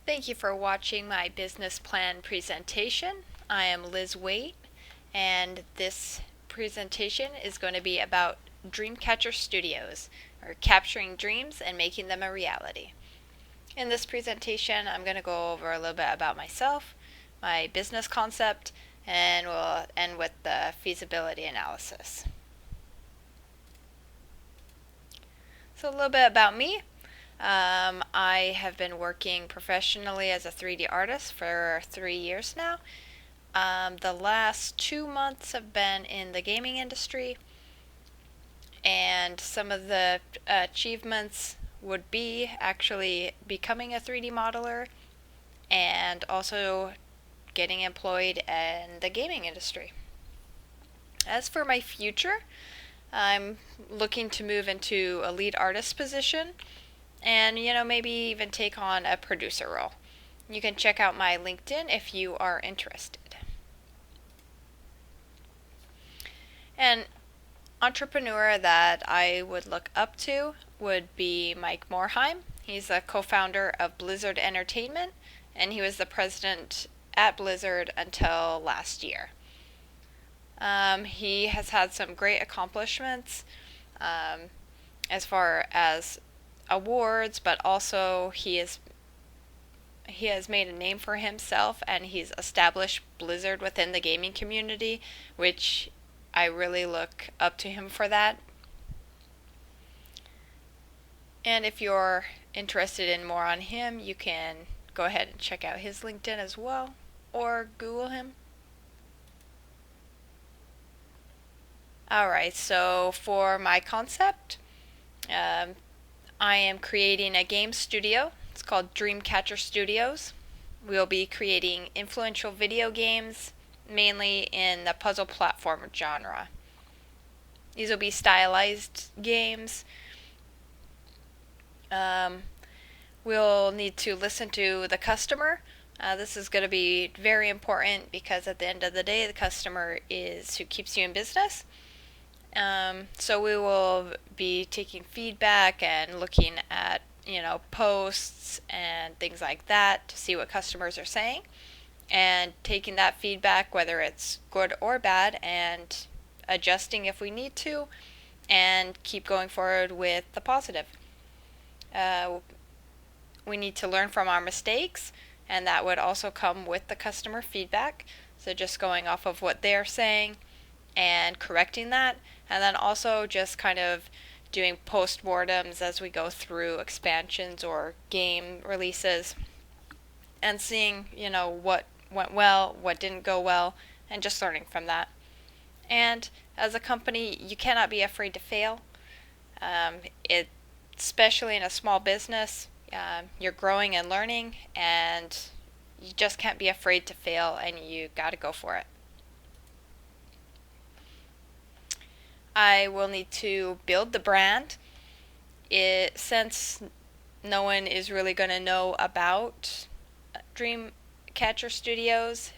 Thank you for watching my business plan presentation. I am Liz Waite, and this presentation is going to be about Dreamcatcher Studios, or capturing dreams and making them a reality. In this presentation, I'm going to go over a little bit about myself, my business concept, and we'll end with the feasibility analysis. So a little bit about me. I have been working professionally as a 3D artist for 3 years now. The last 2 months have been in the gaming industry, and some of the achievements would be actually becoming a 3D modeler and also getting employed in the gaming industry. As for my future, I'm looking to move into a lead artist position and maybe even take on a producer role. You can check out my LinkedIn if you are interested. An entrepreneur that I would look up to would be Mike Morheim. He's a co-founder of Blizzard Entertainment, and he was the president at Blizzard until last year. He has had some great accomplishments as far as awards, but also he has made a name for himself, and he's established Blizzard within the gaming community, which I really look up to him for that. And if you're interested in more on him, you can go ahead and check out his LinkedIn as well, or Google him. Alright, so for my concept, I am creating a game studio. It's called Dreamcatcher Studios. We'll be creating influential video games, mainly in the puzzle platform genre. These will be stylized games. We'll need to listen to the customer. This is going to be very important because at the end of the day, the customer is who keeps you in business. So we will be taking feedback and looking at, posts and things like that to see what customers are saying, and taking that feedback, whether it's good or bad, and adjusting if we need to, and keep going forward with the positive. We need to learn from our mistakes, and that would also come with the customer feedback. So just going off of what they're saying and correcting that, and then also just kind of doing post-mortems as we go through expansions or game releases and seeing, what went well, what didn't go well, and just learning from that. And as a company, you cannot be afraid to fail. Especially in a small business, you're growing and learning, and you just can't be afraid to fail, and you got to go for it. I will need to build the brand. Since no one is really going to know about Dreamcatcher Studios,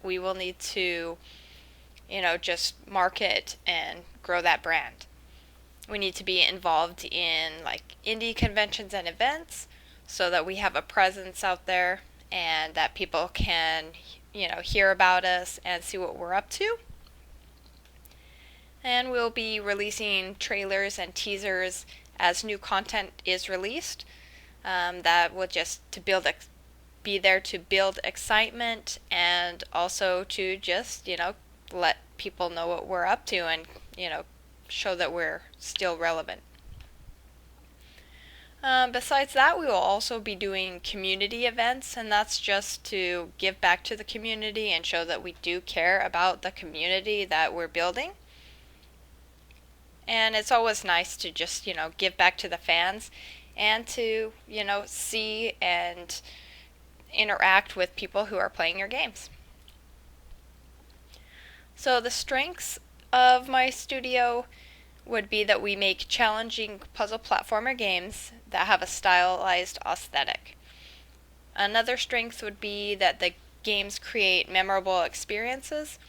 we will need to, just market and grow that brand. We need to be involved in indie conventions and events so that we have a presence out there and that people can, hear about us and see what we're up to. And we'll be releasing trailers and teasers as new content is released. That will just be there to build excitement, and also to just let people know what we're up to, and show that we're still relevant. Besides that, we will also be doing community events, and that's just to give back to the community and show that we do care about the community that we're building. And it's always nice to just, give back to the fans and to, see and interact with people who are playing your games. So the strengths of my studio would be that we make challenging puzzle platformer games that have a stylized aesthetic. Another strength would be that the games create memorable experiences.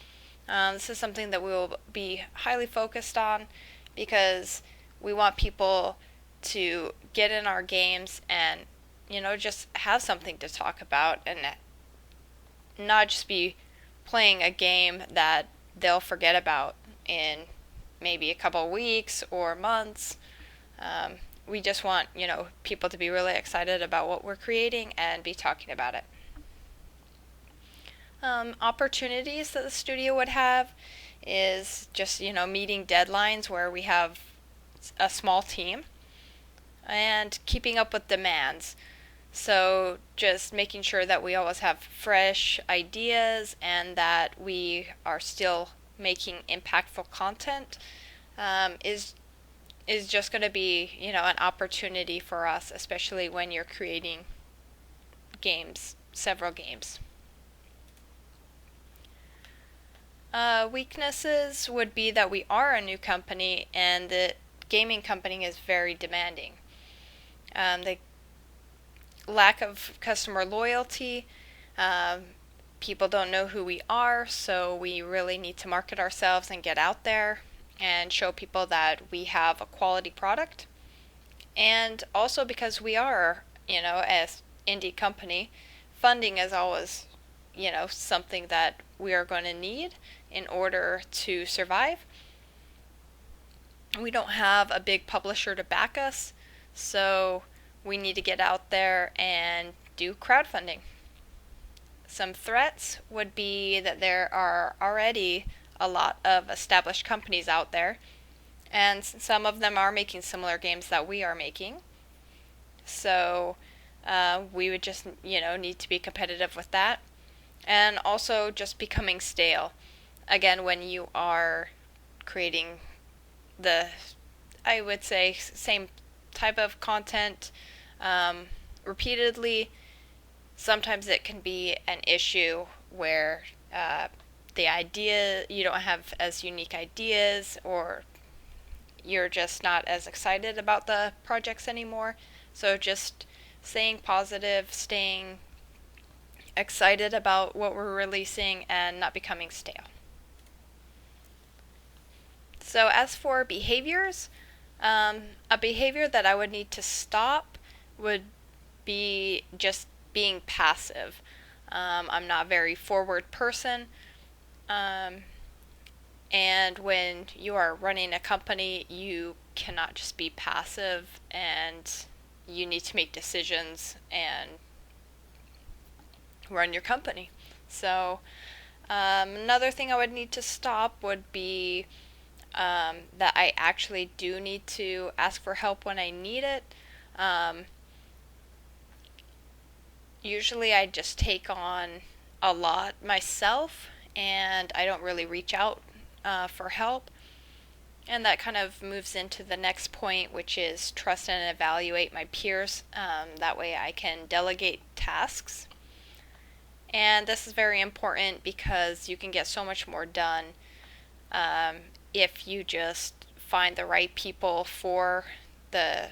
This is something that we will be highly focused on, because we want people to get in our games and just have something to talk about and not just be playing a game that they'll forget about in maybe a couple of weeks or months. We just want, people to be really excited about what we're creating and be talking about it. Opportunities that the studio would have is just, meeting deadlines where we have a small team and keeping up with demands. So just making sure that we always have fresh ideas and that we are still making impactful content is just going to be, an opportunity for us, especially when you're creating games, several games. Weaknesses would be that we are a new company and the gaming company is very demanding. The lack of customer loyalty, people don't know who we are, so we really need to market ourselves and get out there and show people that we have a quality product. And also because we are, as indie company, funding is always, something that we are going to need in order to survive. We don't have a big publisher to back us, so we need to get out there and do crowdfunding. Some threats would be that there are already a lot of established companies out there, and some of them are making similar games that we are making. So we would just, need to be competitive with that. And also just becoming stale. Again, when you are creating I would say, same type of content repeatedly, sometimes it can be an issue where the idea, you don't have as unique ideas, or you're just not as excited about the projects anymore. So just staying positive, staying excited about what we're releasing, and not becoming stale. So as for behaviors, a behavior that I would need to stop would be just being passive. I'm not a very forward person. And when you are running a company, you cannot just be passive, and you need to make decisions and run your company. So another thing I would need to stop would be that I actually do need to ask for help when I need it. Usually I just take on a lot myself and I don't really reach out for help. And that kind of moves into the next point, which is trust and evaluate my peers. That way I can delegate tasks. And this is very important because you can get so much more done if you just find the right people for a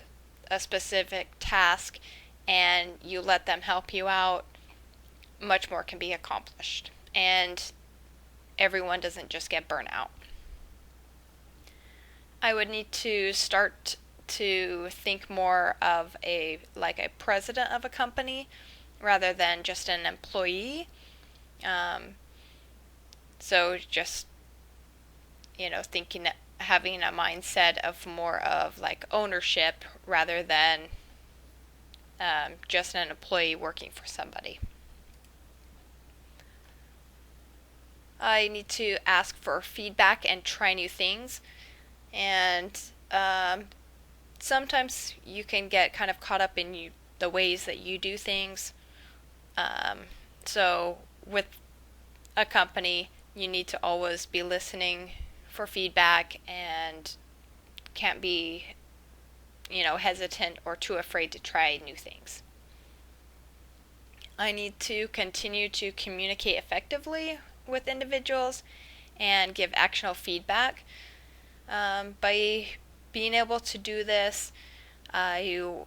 specific task and you let them help you out. Much more can be accomplished, and everyone doesn't just get burnt out. I would need to start to think more of a president of a company rather than just an employee. So just, having a mindset of more of like ownership rather than just an employee working for somebody. I need to ask for feedback and try new things. And sometimes you can get kind of caught up in the ways that you do things. So with a company, you need to always be listening for feedback and can't be, hesitant or too afraid to try new things. I need to continue to communicate effectively with individuals and give actionable feedback. By being able to do this, I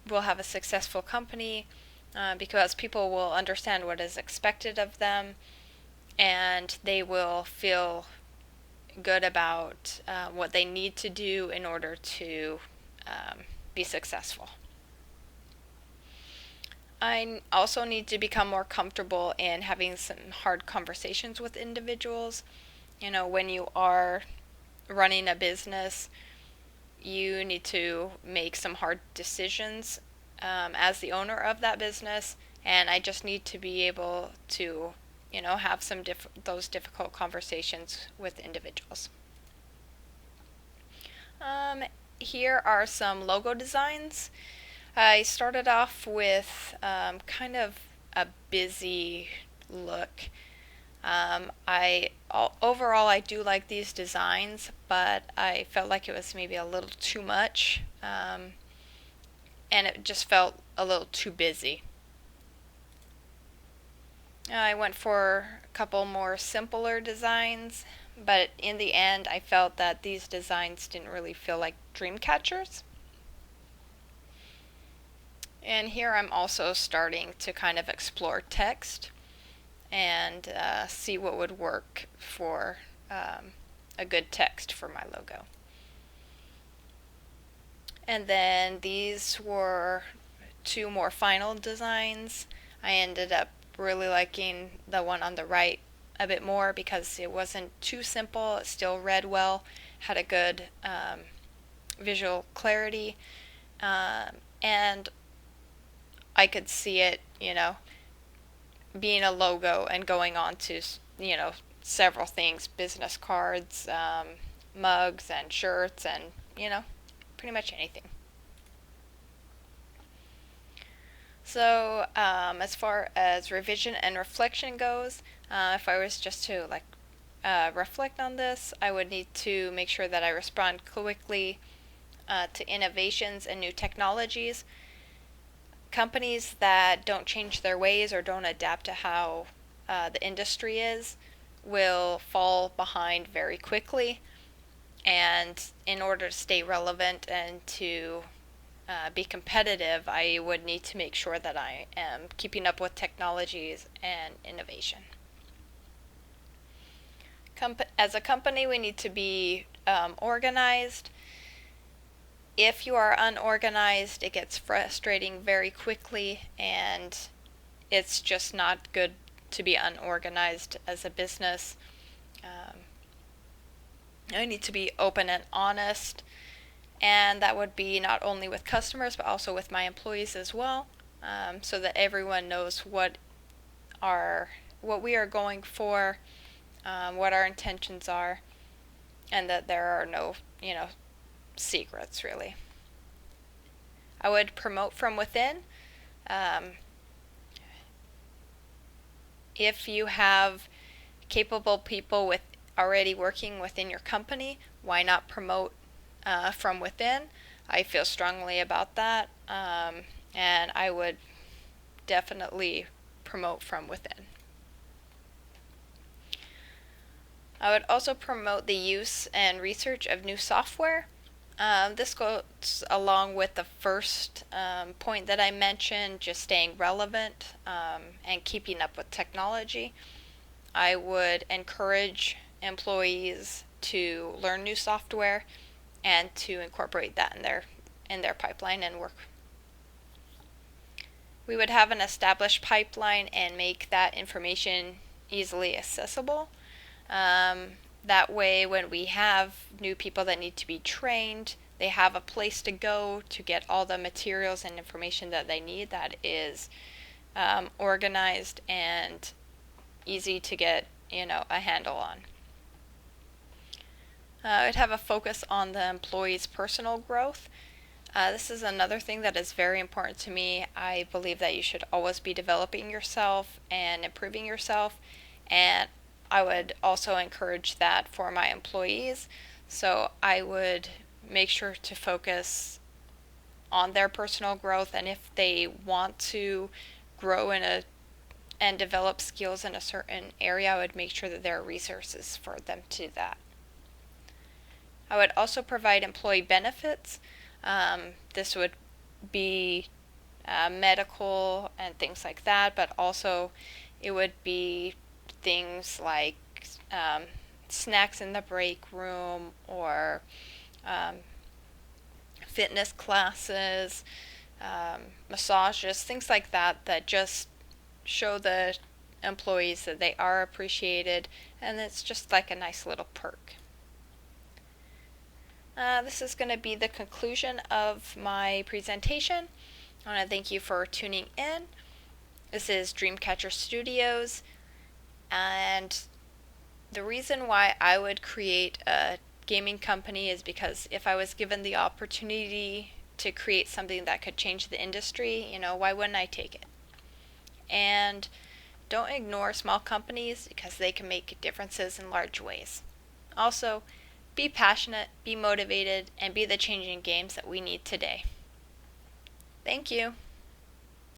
will have a successful company because people will understand what is expected of them, and they will feel good about what they need to do in order to be successful. also need to become more comfortable in having some hard conversations with individuals. When you are running a business, you need to make some hard decisions as the owner of that business, and I just need to be able to, have those difficult conversations with individuals. Um, Here are some logo designs. I started off with kind of a busy look. Overall I do like these designs, but I felt like it was maybe a little too much, and it just felt a little too busy. I went for a couple more simpler designs, but in the end I felt that these designs didn't really feel like dream catchers. And here I'm also starting to kind of explore text and see what would work for a good text for my logo. And then these were two more final designs. I ended up really liking the one on the right a bit more because it wasn't too simple. It still read well, had a good visual clarity, and I could see it, being a logo and going on to, several things, business cards, mugs and shirts, and, pretty much anything. So, as far as revision and reflection goes, if I was just to reflect on this, I would need to make sure that I respond quickly to innovations and new technologies. Companies that don't change their ways or don't adapt to how the industry is will fall behind very quickly. And in order to stay relevant and to be competitive, I would need to make sure that I am keeping up with technologies and innovation. As a company, we need to be organized. If you are unorganized, it gets frustrating very quickly, and it's just not good to be unorganized as a business. I need to be open and honest, and that would be not only with customers but also with my employees as well, so that everyone knows what we are going for, what our intentions are, and that there are no, secrets really. I would promote from within. If you have capable people already working within your company, why not promote from within? I feel strongly about that, and I would definitely promote from within. I would also promote the use and research of new software. This goes along with the first point that I mentioned, just staying relevant and keeping up with technology. I would encourage employees to learn new software and to incorporate that in their pipeline and work. We would have an established pipeline and make that information easily accessible. That way, when we have new people that need to be trained, they have a place to go to get all the materials and information that they need that is organized and easy to get, a handle on. I'd have a focus on the employee's personal growth. This is another thing that is very important to me. I believe that you should always be developing yourself and improving yourself, and I would also encourage that for my employees. So I would make sure to focus on their personal growth, and if they want to grow and develop skills in a certain area, I would make sure that there are resources for them to do that. I would also provide employee benefits. This would be medical and things like that, but also it would be things like snacks in the break room or fitness classes, massages, things like that that just show the employees that they are appreciated, and it's just like a nice little perk. This is going to be the conclusion of my presentation. I want to thank you for tuning in. This is Dreamcatcher Studios, and the reason why I would create a gaming company is because if I was given the opportunity to create something that could change the industry, why wouldn't I take it? And don't ignore small companies because they can make differences in large ways. Also, be passionate, be motivated, and be the changing games that we need today. Thank you.